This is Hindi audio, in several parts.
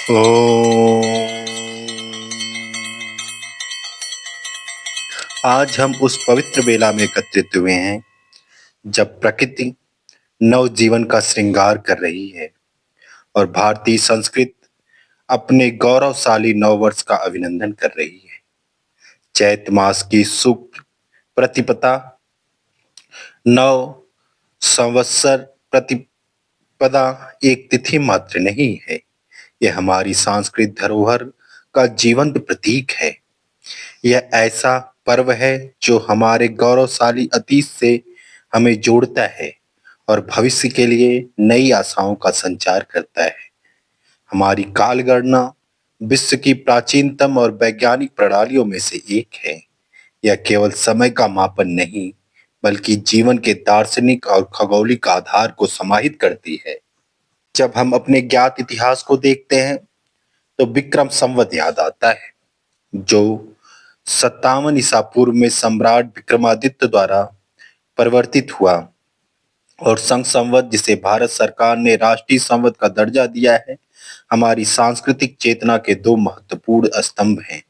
ओम। आज हम उस पवित्र बेला में एकत्रित हुए हैं जब प्रकृति नव जीवन का श्रृंगार कर रही है और भारतीय संस्कृति अपने गौरवशाली नववर्ष का अभिनंदन कर रही है। चैत मास की शुक्ल प्रतिपदा नव संवत्सर प्रतिपदा एक तिथि मात्र नहीं है, यह हमारी सांस्कृतिक धरोहर का जीवंत प्रतीक है। यह ऐसा पर्व है जो हमारे गौरवशाली अतीत से हमें जोड़ता है और भविष्य के लिए नई आशाओं का संचार करता है। हमारी काल गणना विश्व की प्राचीनतम और वैज्ञानिक प्रणालियों में से एक है। यह केवल समय का मापन नहीं, बल्कि जीवन के दार्शनिक और खगोलिक आधार को समाहित करती है। जब हम अपने ज्ञात इतिहास को देखते हैं, तो विक्रम संवत याद आता है, जो 57 ईसा पूर्व में सम्राट विक्रमादित्य द्वारा परिवर्तित हुआ, और संघ संवत जिसे भारत सरकार ने राष्ट्रीय संवत का दर्जा दिया है, हमारी सांस्कृतिक चेतना के दो महत्वपूर्ण स्तंभ हैं।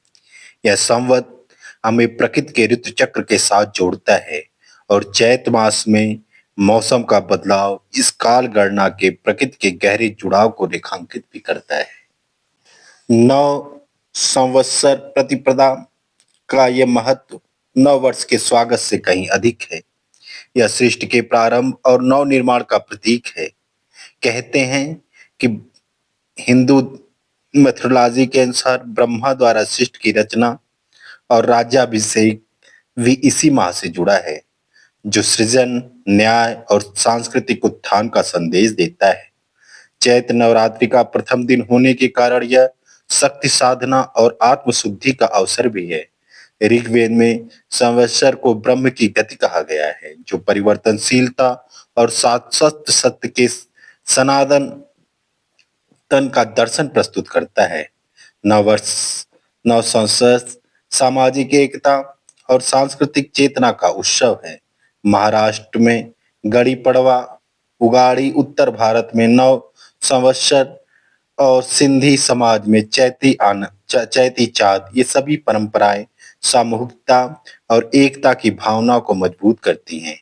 यह संवत हमें प्रकृति के ऋतु चक्र के साथ जोड़ता है और चैत मास में मौसम का बदलाव इस काल गणना के प्रकृति के गहरे जुड़ाव को रेखांकित भी करता है। नव संवत्सर प्रतिपदा का यह महत्व नव वर्ष के स्वागत से कहीं अधिक है। यह सृष्टि के प्रारंभ और नव निर्माण का प्रतीक है। कहते हैं कि हिंदू मैथोलॉजी के अनुसार ब्रह्मा द्वारा सृष्टि की रचना और राज्याभिषेक भी इसी माह से जुड़ा है, जो सृजन, न्याय और सांस्कृतिक उत्थान का संदेश देता है। चैत्र नवरात्रि का प्रथम दिन होने के कारण यह शक्ति साधना और आत्मशुद्धि का अवसर भी है। ऋग्वेद में संवत्सर को ब्रह्म की गति कहा गया है, जो परिवर्तनशीलता और शाश्वत सत्य के सनातन तन का दर्शन प्रस्तुत करता है। नववर्ष, नव संवत्सर सामाजिक एकता और सांस्कृतिक चेतना का उत्सव है। महाराष्ट्र में गड़ी पड़वा, उगाड़ी, उत्तर भारत में नव संवत्सर और सिंधी समाज में चैती चाँद, ये सभी परंपराएं सामूहिकता और एकता की भावना को मजबूत करती हैं।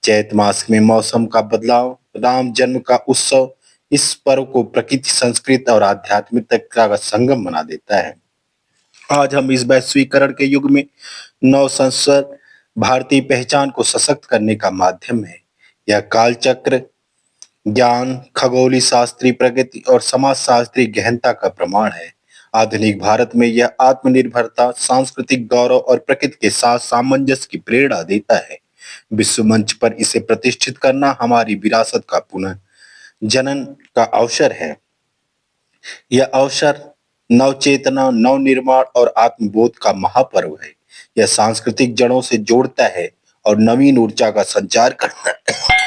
चैत मास में मौसम का बदलाव, राम जन्म का उत्सव इस पर्व को प्रकृति, संस्कृति और आध्यात्मिकता का संगम बना देता है। आज हम इस वैश्वीकरण के युग में नव संवत्सर भारतीय पहचान को सशक्त करने का माध्यम है। यह कालचक्र ज्ञान, खगोलीय शास्त्री प्रगति और समाजशास्त्री गहनता का प्रमाण है। आधुनिक भारत में यह आत्मनिर्भरता, सांस्कृतिक गौरव और प्रकृति के साथ सामंजस्य की प्रेरणा देता है। विश्व मंच पर इसे प्रतिष्ठित करना हमारी विरासत का पुनः जनन का अवसर है। यह अवसर नवचेतना, नव निर्माण और आत्मबोध का महापर्व है। यह सांस्कृतिक जड़ों से जोड़ता है और नवीन ऊर्जा का संचार करता है।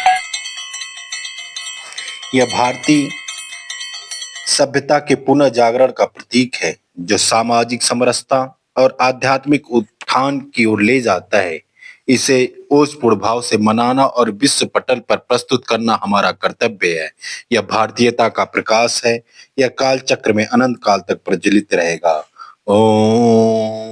यह भारतीय सभ्यता के पुनः जागरण का प्रतीक है, जो सामाजिक समरसता और आध्यात्मिक उत्थान की ओर ले जाता है। इसे ओजपूर्ण भाव से मनाना और विश्व पटल पर प्रस्तुत करना हमारा कर्तव्य है। यह भारतीयता का प्रकाश है। यह काल चक्र में अनंत काल तक प्रज्वलित रहेगा। ओम।